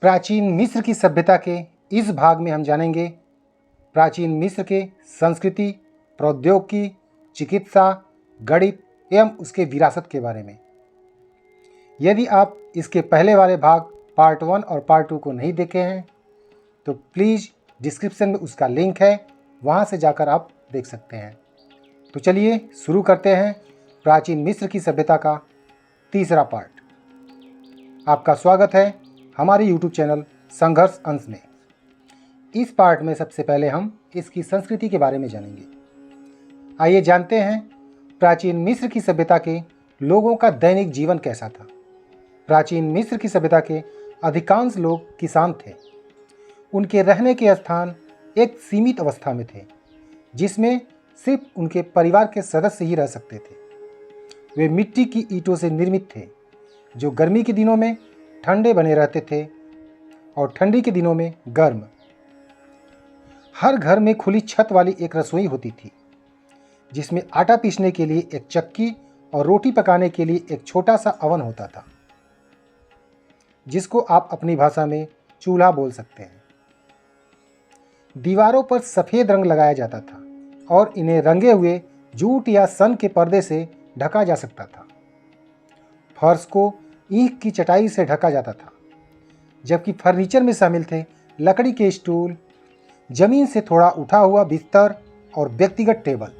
प्राचीन मिस्र की सभ्यता के इस भाग में हम जानेंगे प्राचीन मिस्र के संस्कृति, प्रौद्योगिकी, चिकित्सा, गणित एवं उसके विरासत के बारे में। यदि आप इसके पहले वाले भाग पार्ट 1 और पार्ट 2 को नहीं देखे हैं तो प्लीज़ डिस्क्रिप्शन में उसका लिंक है, वहाँ से जाकर आप देख सकते हैं। तो चलिए शुरू करते हैं प्राचीन मिस्र की सभ्यता का तीसरा पार्ट। आपका स्वागत है हमारे YouTube चैनल संघर्ष अंश में। इस पार्ट में सबसे पहले हम इसकी संस्कृति के बारे में जानेंगे। आइए जानते हैं प्राचीन मिस्र की सभ्यता के लोगों का दैनिक जीवन कैसा था। प्राचीन मिस्र की सभ्यता के अधिकांश लोग किसान थे। उनके रहने के स्थान एक सीमित अवस्था में थे, जिसमें सिर्फ उनके परिवार के सदस्य ही रह सकते थे। वे मिट्टी की ईंटों से निर्मित थे, जो गर्मी के दिनों में ठंडे बने रहते थे और ठंडी के दिनों में गर्म। हर घर में खुली छत वाली एक रसोई होती थी, जिसमें आटा पीसने के लिए एक चक्की और रोटी पकाने के लिए एक छोटा सा अवन होता था, जिसको आप अपनी भाषा में चूल्हा बोल सकते हैं। दीवारों पर सफ़ेद रंग लगाया जाता था और इन्हें रंगे हुए जूट या सन के पर्दे से ढका जा सकता था। फर्श को ईंट की चटाई से ढका जाता था, जबकि फर्नीचर में शामिल थे लकड़ी के स्टूल, जमीन से थोड़ा उठा हुआ बिस्तर और व्यक्तिगत टेबल।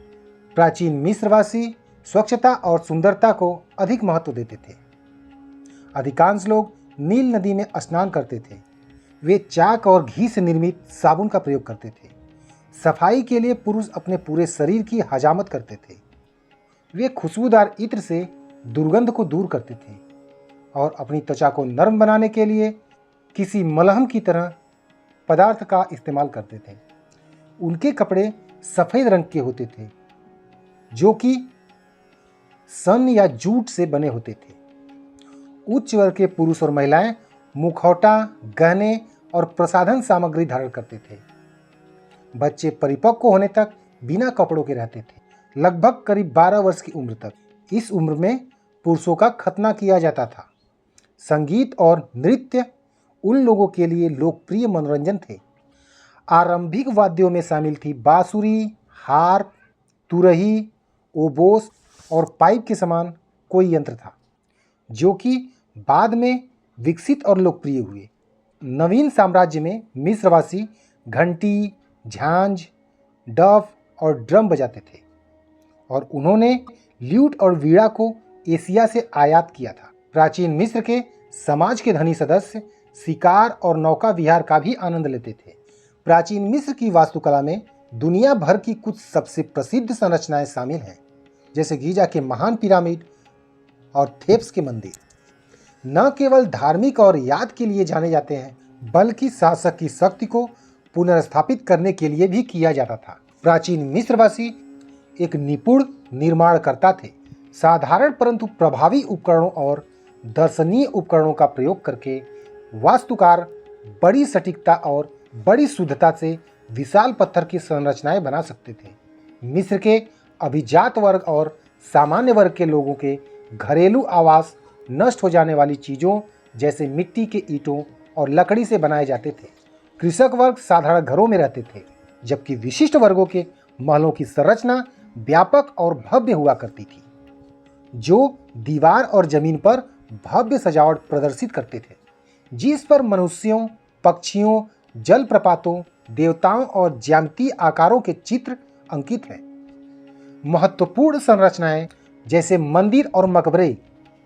प्राचीन मिस्रवासी स्वच्छता और सुंदरता को अधिक महत्व देते थे। अधिकांश लोग नील नदी में स्नान करते थे। वे चाक और घी से निर्मित साबुन का प्रयोग करते थे। सफाई के लिए पुरुष अपने पूरे शरीर की हजामत करते थे। वे खुशबूदार इत्र से दुर्गंध को दूर करते थे और अपनी त्वचा को नरम बनाने के लिए किसी मलहम की तरह पदार्थ का इस्तेमाल करते थे। उनके कपड़े सफ़ेद रंग के होते थे, जो कि सन या जूट से बने होते थे। उच्च वर्ग के पुरुष और महिलाएं मुखौटा, गहने और प्रसाधन सामग्री धारण करते थे। बच्चे परिपक्व होने तक बिना कपड़ों के रहते थे, लगभग करीब 12 वर्ष की उम्र तक। इस उम्र में पुरुषों का खतना किया जाता था। संगीत और नृत्य उन लोगों के लिए लोकप्रिय मनोरंजन थे। आरंभिक वाद्यों में शामिल थी बांसुरी, हार्प, तुरही, ओबोस और पाइप के समान कोई यंत्र था, जो कि बाद में विकसित और लोकप्रिय हुए। नवीन साम्राज्य में मिस्रवासी घंटी, झांझ, डफ और ड्रम बजाते थे और उन्होंने ल्यूट और वीणा को एशिया से आयात किया था। प्राचीन मिस्र के समाज के धनी सदस्य शिकार और नौका विहार का भी आनंद लेते थे। प्राचीन मिस्र की वास्तुकला में दुनिया भर की कुछ सबसे प्रसिद्ध संरचनाएं शामिल हैं, जैसे गीजा के महान पिरामिड और थेब्स के मंदिर। न केवल धार्मिक और याद के लिए जाने जाते हैं, बल्कि शासक की शक्ति को पुनर्स्थापित करने के लिए भी किया जाता था। प्राचीन मिस्रवासी एक निपुण निर्माणकर्ता थे। साधारण परंतु प्रभावी उपकरणों और दर्शनीय उपकरणों का प्रयोग करके वास्तुकार बड़ी सटीकता और बड़ी शुद्धता से विशाल पत्थर की संरचनाएं बना सकते थे। मिस्र के अभिजात वर्ग और सामान्य वर्ग के लोगों के घरेलू आवास नष्ट हो जाने वाली चीज़ों जैसे मिट्टी के ईंटों और लकड़ी से बनाए जाते थे। कृषक वर्ग साधारण घरों में रहते थे, जबकि विशिष्ट वर्गों के महलों की संरचना व्यापक और भव्य हुआ करती थी, जो दीवार और जमीन पर भव्य सजावट प्रदर्शित करते थे, जिस पर मनुष्यों, पक्षियों, जलप्रपातों, देवताओं और ज्यामितीय आकारों के चित्र अंकित हैं। महत्वपूर्ण संरचनाएं जैसे मंदिर और मकबरे,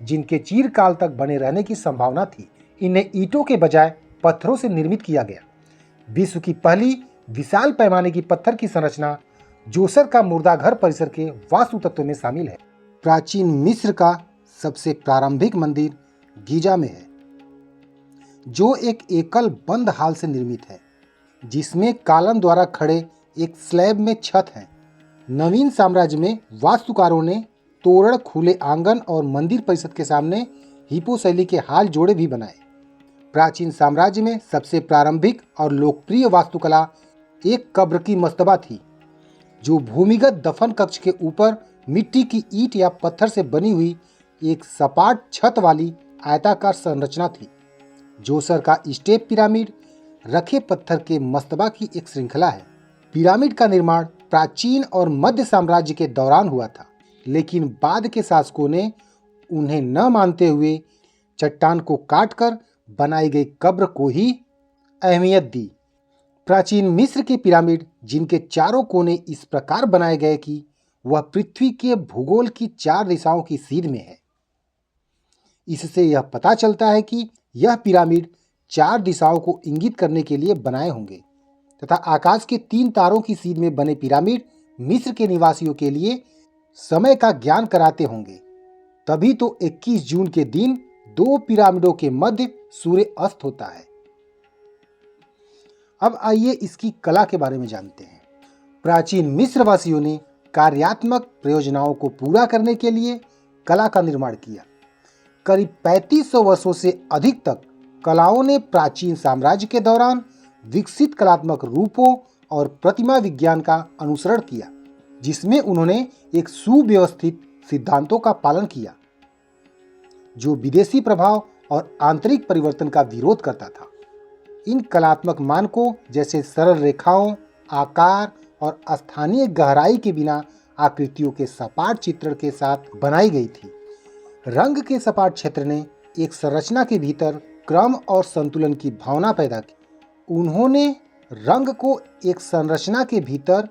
जिनके चिरकाल तक बने रहने की संभावना थी, इन्हें ईंटों के बजाय पत्थरों से निर्मित किया गया। विश्व की पहली विशाल पैमाने की पत्थर की संरचना जोसर का मुर्दाघर परिसर के वास्तु तत्वों में शामिल है। प्राचीन मिस्र का सबसे प्रारंभिक मंदिर गीजा में है, जो एक एकल बंद हाल से निर्मित है, जिसमें कालम द्वारा खड़े एक स्लैब में छत है। नवीन साम्राज्य में वास्तुकारों ने तोरण, खुले आंगन और मंदिर परिसर के सामने हिप्पो शैली के हाल जोड़े भी बनाए। प्राचीन साम्राज्य में सबसे प्रारंभिक और लोकप्रिय वास्तुकला एक कब्र की मस्तबा थी, जो भूमिगत दफन कक्ष के ऊपर मिट्टी की ईंट या पत्थर से बनी हुई एक सपाट छत वाली आयताकार संरचना थी। जोसर का स्टेप पिरामिड रखे पत्थर के मस्तबा की एक श्रृंखला है। पिरामिड का निर्माण प्राचीन और मध्य साम्राज्य के दौरान हुआ था, लेकिन बाद के शासकों ने उन्हें न मानते हुए चट्टान को काटकर बनाई गई कब्र को ही अहमियत दी। प्राचीन मिस्र के पिरामिड, जिनके चारों कोने इस प्रकार बनाए गए कि वह पृथ्वी के भूगोल की 4 दिशाओं की सीध में है। इससे यह पता चलता है कि यह पिरामिड 4 दिशाओं को इंगित करने के लिए बनाए होंगे तथा आकाश के 3 तारों की सीध में बने पिरामिड मिस्र के निवासियों के लिए समय का ज्ञान कराते होंगे। तभी तो 21 जून के दिन 2 पिरामिडों के मध्य सूर्य अस्त होता है। अब आइए इसकी कला के बारे में जानते हैं। प्राचीन मिस्र वासियों ने कार्यात्मक प्रयोजनों को पूरा करने के लिए कला का निर्माण किया। करीब 3500 वर्षों से अधिक तक कलाओं ने प्राचीन साम्राज्य के दौरान विकसित कलात्मक रूपों और प्रतिमा विज्ञान का अनुसरण किया, जिसमें उन्होंने एक सुव्यवस्थित सिद्धांतों का पालन किया जो विदेशी प्रभाव और आंतरिक परिवर्तन का विरोध करता था। इन कलात्मक मानकों जैसे सरल रेखाओं, आकार और स्थानीय गहराई के बिना आकृतियों के सपाट चित्रण के साथ बनाई गई थी। रंग के सपाट क्षेत्र ने एक संरचना के भीतर क्रम और संतुलन की भावना पैदा की। उन्होंने रंग को एक संरचना के भीतर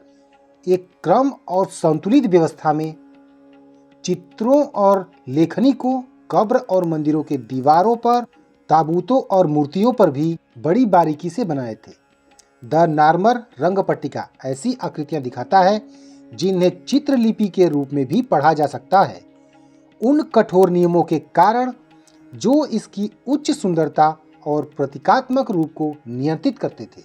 एक क्रम और संतुलित व्यवस्था में, चित्रों और लेखनी को कब्र और मंदिरों के दीवारों पर, ताबूतों और मूर्तियों पर भी बड़ी बारीकी से बनाए थे। द नार्मर रंग पट्टिका ऐसी आकृतियां दिखाता है जिन्हें चित्रलिपि के रूप में भी पढ़ा जा सकता है, उन कठोर नियमों के कारण जो इसकी उच्च सुंदरता और प्रतीकात्मक रूप को नियंत्रित करते थे।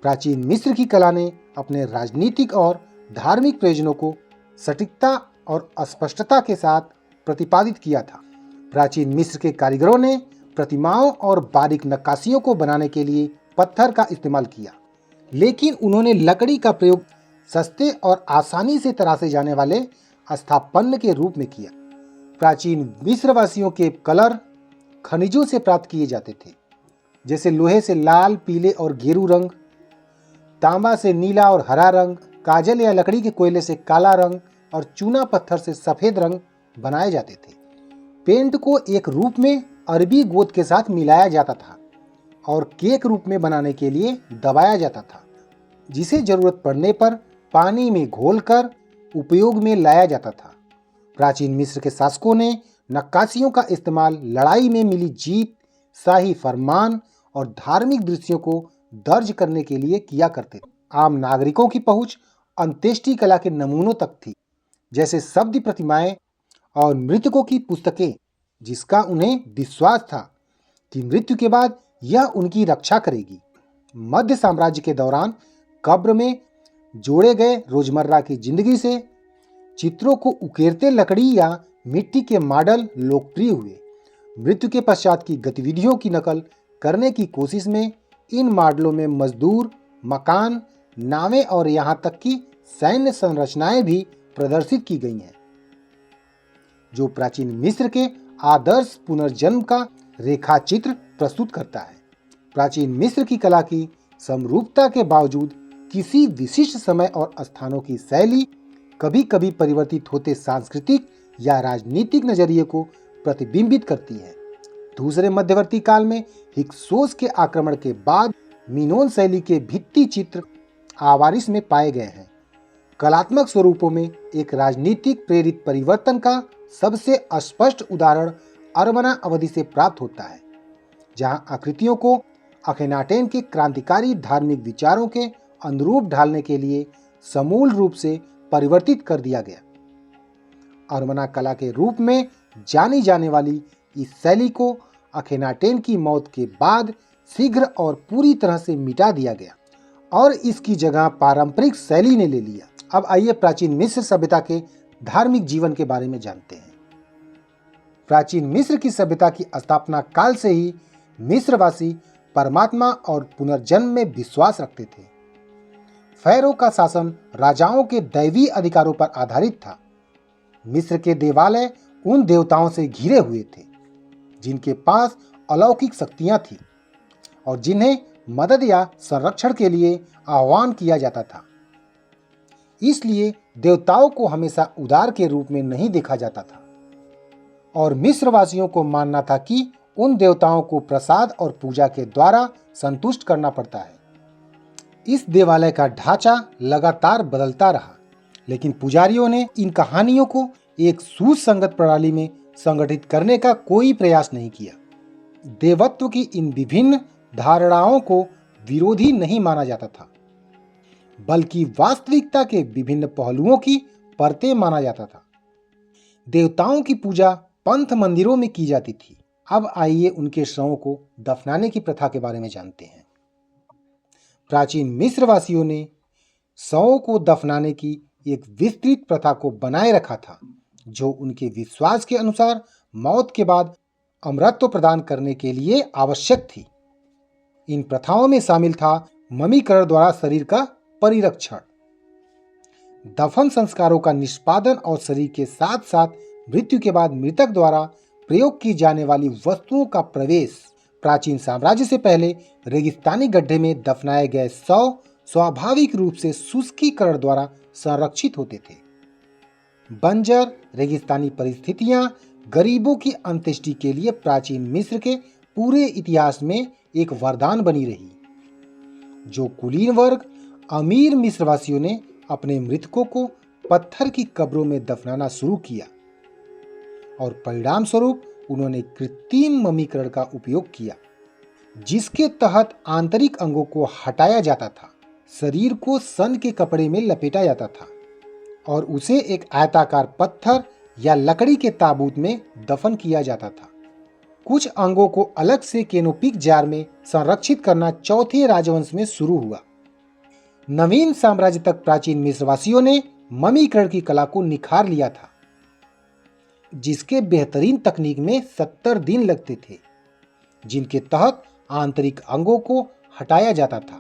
प्राचीन मिस्र की कला ने अपने राजनीतिक और धार्मिक प्रयोजनों को सटीकता और स्पष्टता के साथ प्रतिपादित किया था। प्राचीन मिस्र के कारीगरों ने प्रतिमाओं और बारीक नक्काशियों को बनाने के लिए पत्थर का इस्तेमाल किया, लेकिन उन्होंने लकड़ी का प्रयोग सस्ते और आसानी से तराशे जाने वाले स्थापत्य के रूप में किया। प्राचीन मिस्रवासियों के कलर खनिजों से प्राप्त किए जाते थे, जैसे लोहे से लाल, पीले और गेरू रंग, तांबा से नीला और हरा रंग, काजल या लकड़ी के कोयले से काला रंग और चूना पत्थर से सफेद रंग बनाए जाते थे। पेंट को एक रूप में अरबी गोंद के साथ मिलाया जाता था और केक रूप में बनाने के लिए दबाया जाता था, जिसे जरूरत पड़ने पर पानी में घोलकर उपयोग में लाया जाता था। प्राचीन मिस्र के शासकों ने नक्काशियों का इस्तेमाल लड़ाई में मिली जीत, शाही फरमान और धार्मिक दृश्यों को दर्ज करने के लिए किया करते थे। आम नागरिकों की पहुंच अंत्येष्टि कला के नमूनों तक थी, जैसे शब्द प्रतिमाएं और मृतकों की पुस्तकें, जिसका उन्हें विश्वास था कि मृत्यु के बाद यह उनकी रक्षा करेगी। मध्य साम्राज्य के दौरान कब्र में जोड़े गए रोजमर्रा की जिंदगी से चित्रों को उकेरते लकड़ी या मिट्टी के मॉडल लोकप्रिय हुए। मृत्यु के पश्चात की गतिविधियों की नकल करने की कोशिश में इन मॉडलों में मजदूर, मकान, नावें और यहां तक कि सैन्य संरचनाएं भी प्रदर्शित की गई हैं, जो प्राचीन मिस्र के आदर्श पुनर्जन्म का रेखा चित्र प्रस्तुत करता है। प्राचीन मिस्र की कला की समरूपता के बावजूद किसी विशिष्ट समय और स्थानों की शैली कभी कभी परिवर्तित होते सांस्कृतिक या राजनीतिक नजरिए को प्रतिबिंबित करती है। दूसरे मध्यवर्ती काल में हिक्सोस के आक्रमण के बाद मिनोन शैली के भित्ति चित्र आवारिस में पाए गए हैं। कलात्मक स्वरूपों में एक राजनीतिक प्रेरित परिवर्तन का सबसे स्पष्ट उदाहरण अरमना अवधि से प्राप्त होता है, जहां आकृतियों को अखेनाटेन के क्रांतिकारी धार्मिक विचारों के अनुरूप ढालने के लिए समूल रूप से परिवर्तित कर दिया गया। अरमना कला के रूप में जानी जाने वाली इस शैली को अखेनाटेन की मौत के बाद शीघ्र और पूरी तरह से मिटा दिया गया और इसकी जगह पारंपरिक शैली ने ले लिया। अब आइए प्राचीन मिस्र सभ्यता के धार्मिक जीवन के बारे में जानते हैं। प्राचीन मिस्र की सभ्यता की स्थापना काल से ही मिस्रवासी परमात्मा और पुनर्जन्म में विश्वास रखते थे। फैरो का शासन राजाओं के दैवी अधिकारों पर आधारित था। मिस्र के देवालय उन देवताओं से घिरे हुए थे जिनके पास अलौकिक शक्तियां थीं और जिन्हें मदद या संरक्षण के लिए आह्वान किया जाता था। इसलिए देवताओं को हमेशा उदार के रूप में नहीं देखा जाता था और मिस्रवासियों को मानना था कि उन देवताओं को प्रसाद और पूजा के द्वारा संतुष्ट करना पड़ता है। इस देवालय का ढांचा लगातार बदलता रहा, लेकिन पुजारियों ने इन कहानियों को एक सुसंगत प्रणाली में संगठित करने का कोई प्रयास नहीं किया। देवत्व की इन विभिन्न धारणाओं को विरोधी नहीं माना जाता था, बल्कि वास्तविकता के विभिन्न पहलुओं की परतें माना जाता था। देवताओं की पूजा पंथ मंदिरों में की जाती थी। अब आइए उनके शवों को दफनाने की प्रथा के बारे में जानते हैं। प्राचीन मिस्रवासियों ने शवों को दफनाने की एक विस्तृत प्रथा को बनाए रखा था, जो उनके विश्वास के अनुसार मौत के बाद अमरत्व प्रदान करने के लिए आवश्यक थी। इन प्रथाओं में शामिल था ममीकरण द्वारा शरीर का परिरक्षण, दफन संस्कारों का निष्पादन और शरीर के साथ साथ मृत्यु के बाद मृतक द्वारा प्रयोग की जाने वाली वस्तुओं का प्रवेश। प्राचीन साम्राज्य से पहले रेगिस्तानी गड्ढे में दफनाए गए शव स्वाभाविक रूप से शुष्कीकरण द्वारा संरक्षित होते थे। बंजर रेगिस्तानी परिस्थितियां गरीबों की अंत्येष्टि के लिए प्राचीन मिस्र के पूरे इतिहास में एक वरदान बनी रही। जो कुलीन वर्ग अमीर मिस्रवासियों ने अपने मृतकों को पत्थर की कब्रों में दफनाना शुरू किया और परिणाम स्वरूप उन्होंने कृत्रिम ममीकरण का उपयोग किया, जिसके तहत आंतरिक अंगों को हटाया जाता था, शरीर को सन के कपड़े में लपेटा जाता था और उसे एक आयताकार पत्थर या लकड़ी के ताबूत में दफन किया जाता था। कुछ अंगों को अलग से केनोपिक जार में संरक्षित करना चौथे राजवंश में शुरू हुआ। नवीन साम्राज्य तक प्राचीन मिस्रवासियों ने ममीकरण की कला को निखार लिया था, जिसके बेहतरीन तकनीक में 70 दिन लगते थे, जिनके तहत आंतरिक अंगों को हटाया जाता था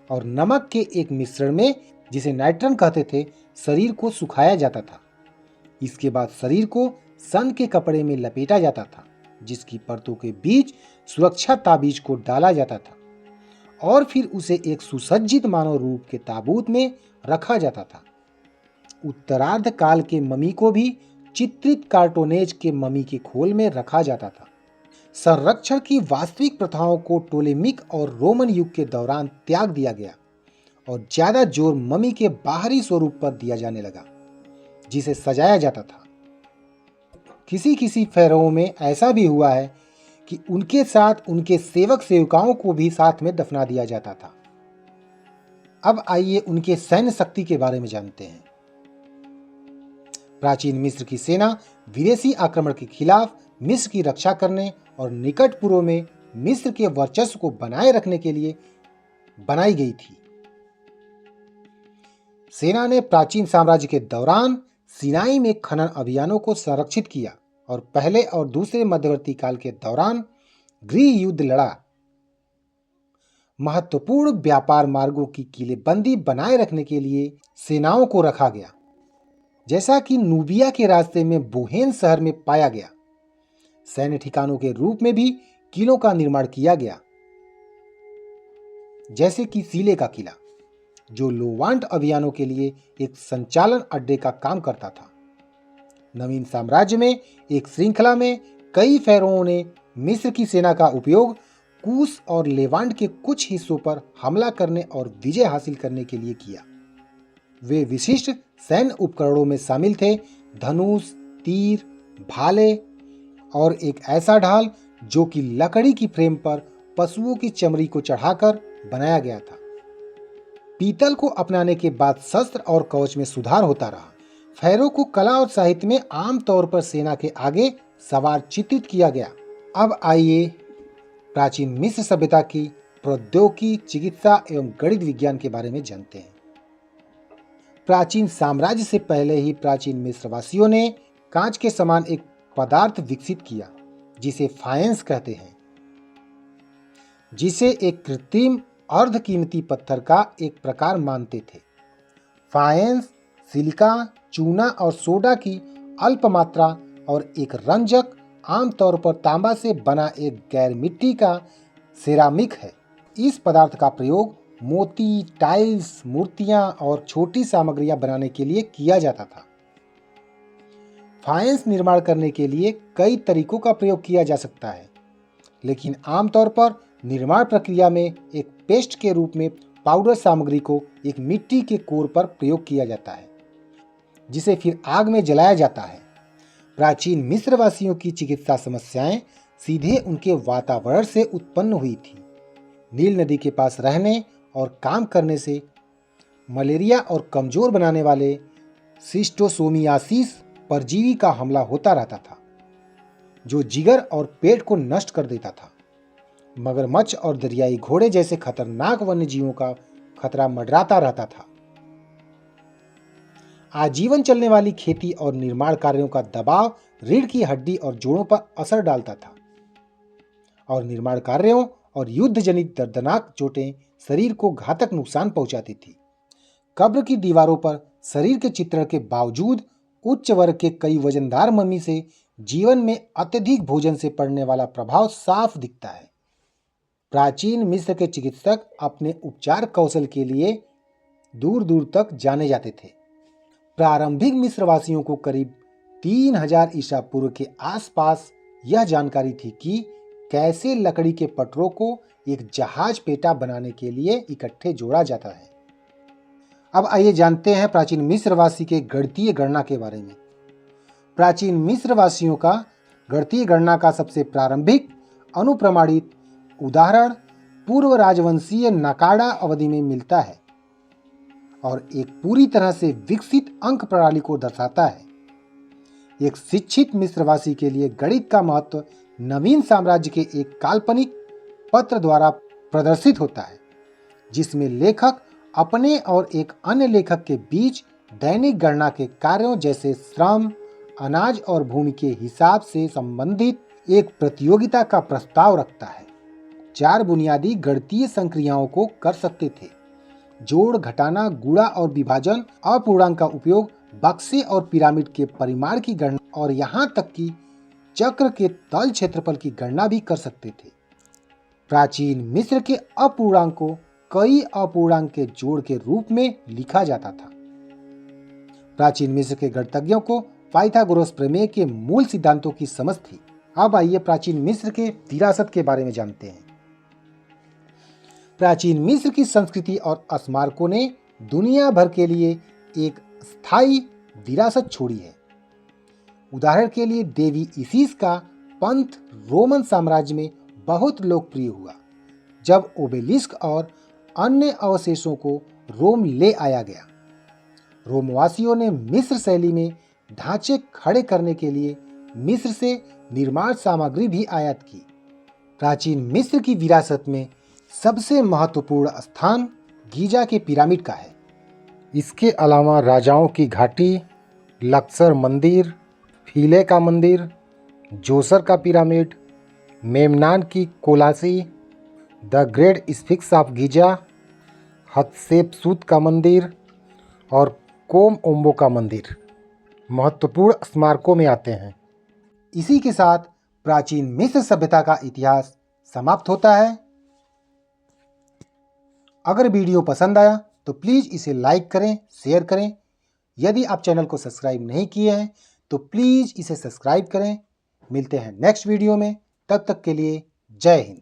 और नमक के एक मिश्रण में, जिसे नाइट्रन कहते थे, शरीर को सुखाया जाता था। इसके बाद शरीर को सन के कपड़े में लपेटा जाता था, जिसकी परतों के बीच सुरक्षा ताबीज को डाला जाता था और फिर उसे एक सुसज्जित मानव रूप के ताबूत में रखा जाता था। उत्तरार्ध काल के ममी को भी चित्रित कार्टोनेज के ममी के खोल में रखा जाता था। संरक्षण की वास्तविक प्रथाओं को टोलेमिक और रोमन युग के दौरान त्याग दिया गया और ज्यादा जोर ममी के बाहरी स्वरूप पर दिया जाने लगा, जिसे सजाया जाता था। किसी किसी फेरों में ऐसा भी हुआ है कि उनके साथ उनके सेवक सेविकाओं को भी साथ में दफना दिया जाता था। अब आइए उनके सैन्य शक्ति के बारे में जानते हैं। प्राचीन मिस्र की सेना विदेशी आक्रमण के खिलाफ मिस्र की रक्षा करने और निकट पूर्व में मिस्र के वर्चस्व को बनाए रखने के लिए बनाई गई थी। सेना ने प्राचीन साम्राज्य के दौरान सिनाई में खनन अभियानों को संरक्षित किया और पहले और दूसरे मध्यवर्ती काल के दौरान गृह युद्ध लड़ा। महत्वपूर्ण व्यापार मार्गों की किलेबंदी बनाए रखने के लिए सेनाओं को रखा गया, जैसा कि नूबिया के रास्ते में बोहेन शहर में पाया गया। सैन्य ठिकानों के रूप में भी किलों का निर्माण किया गया, जैसे कि सीले का किला, जो लोवांट अभियानों के लिए एक संचालन अड्डे का काम करता था। नवीन साम्राज्य में एक श्रृंखला में कई फेरों ने मिस्र की सेना का उपयोग कूश और लेवांट के कुछ हिस्सों पर हमला करने और विजय हासिल करने के लिए किया। वे विशिष्ट सैन्य उपकरणों में शामिल थे धनुष, तीर, भाले और एक ऐसा ढाल जो कि लकड़ी की फ्रेम पर पशुओं की चमड़ी को चढ़ाकर बनाया गया था। पीतल को अपनाने के बाद शस्त्र और कवच में सुधार होता रहा। फेरो को कला और साहित्य में आमतौर पर सेना के आगे सवार चित्रित किया गया। अब आइए प्राचीन मिस्र सभ्यता की प्रौद्योगिकी, चिकित्सा एवं गणित विज्ञान के बारे में जानते हैं। प्राचीन साम्राज्य से पहले ही प्राचीन मिस्रवासियों ने कांच के समान एक पदार्थ विकसित किया, जिसे फायंस कहते हैं, जिसे एक कृत्रिम अर्ध कीमती पत्थर का एक प्रकार मानते थे। फायंस सिलिका, चूना और सोडा की अल्प मात्रा और एक रंजक आमतौर पर तांबा से बना एक गैर मिट्टी का सेरामिक है। इस पदार्थ का प्रयोग मोती, टाइल्स, मूर्तियां और छोटी सामग्रियां बनाने के लिए किया जाता था। फाइंस निर्माण करने के लिए कई तरीकों का प्रयोग किया जा सकता है, लेकिन आमतौर पर निर्माण प्रक्रिया में एक पेस्ट के रूप में पाउडर सामग्री को एक मिट्टी के कोर पर प्रयोग किया जाता है, जिसे फिर आग में जलाया जाता है। प्राचीन मिस्रवासियों की चिकित्सा समस्याएं सीधे उनके वातावरण से उत्पन्न हुई थी। नील नदी के पास रहने और काम करने से मलेरिया और कमजोर बनाने वाले शिस्टोसोमियासिस परजीवी का हमला होता रहता था, जो जिगर और पेट को नष्ट कर देता था। मगरमच्छ और दरियाई घोड़े जैसे खतरनाक वन्यजीवों का खतरा मंडराता रहता था। आजीवन चलने वाली खेती और निर्माण कार्यों का दबाव रीढ़ की हड्डी और जोड़ों पर असर डालता था, और निर्माण कार्यों और युद्ध जनित दर्दनाक चोटें शरीर को घातक नुकसान पहुंचाती थी। कब्र की दीवारों पर शरीर के चित्रण के बावजूद उच्च वर्ग के कई वजनदार मम्मी से जीवन में अत्यधिक भोजन से पड़ने वाला प्रभाव साफ दिखता है। प्राचीन मिस्र के चिकित्सक अपने उपचार कौशल के लिए दूर दूर तक जाने जाते थे। प्रारंभिक मिस्रवासियों को करीब 3000 ईसा पूर्व के आसपास यह जानकारी थी कि कैसे लकड़ी के पटरों को एक जहाज पेटा बनाने के लिए इकट्ठे जोड़ा जाता है। अब आइए जानते हैं प्राचीन मिस्रवासी के गणितीय गणना के बारे में। प्राचीन मिस्रवासियों का गणितीय गणना का सबसे प्रारंभिक अनुप्रमाणित उदाहरण पूर्व राजवंशीय नकाडा अवधि में मिलता है और एक पूरी तरह से विकसित अंक प्रणाली को दर्शाता है। एक शिक्षित मिस्रवासी के लिए गणित का महत्व नवीन साम्राज्य के एक काल्पनिक पत्र द्वारा प्रदर्शित होता है, जिसमें लेखक अपने और एक अन्य लेखक के बीच दैनिक गणना के कार्यों जैसे श्रम, अनाज और भूमि के हिसाब से संबंधित एक प्रतियोगिता का प्रस्ताव रखता है। 4 बुनियादी गणितीय संक्रियाओं को कर सकते थे: जोड़, घटाना, गुणा और विभाजन। अपूर्णांक का उपयोग बक्से और पिरामिड के परिमाण की गणना और यहाँ तक कि चक्र के तल क्षेत्रफल की गणना भी कर सकते थे। प्राचीन मिस्र के अपूर्णांक को कई अपूर्णांक के जोड़ के रूप में लिखा जाता था। प्राचीन मिस्र के गणितज्ञों को पाइथागोरस प्रमेय के मूल सिद्धांतों की समझ थी। अब आइए प्राचीन मिस्र के विरासत के बारे में जानते हैं। प्राचीन मिस्र की संस्कृति और स्मारकों ने दुनिया भर के लिए एक स्थायी विरासत छोड़ी है। उदाहरण के लिए देवी इसिस का पंथ रोमन साम्राज्य में बहुत लोकप्रिय हुआ, जब ओबेलिस्क और अन्य अवशेषों को रोम ले आया गया। रोमवासियों ने मिस्र शैली में ढांचे खड़े करने के लिए मिस्र से निर्माण सामग्री भी आयात की। प्राचीन मिस्र की विरासत में सबसे महत्वपूर्ण स्थान गीजा के पिरामिड का है। इसके अलावा राजाओं की घाटी, लक्सर मंदिर, फीले का मंदिर, जोसर का पिरामिड, मेमनान की colossi, the great Sphinx of Giza, Hatshepsut का मंदिर और कोम ओम्बो का मंदिर महत्वपूर्ण स्मारकों में आते हैं। इसी के साथ प्राचीन मिस्र सभ्यता का इतिहास समाप्त होता है। अगर वीडियो पसंद आया तो प्लीज़ इसे लाइक करें, शेयर करें। यदि आप चैनल को सब्सक्राइब नहीं किए हैं तो प्लीज़ इसे सब्सक्राइब करें। मिलते हैं नेक्स्ट वीडियो में, तब तक के लिए जय हिंद।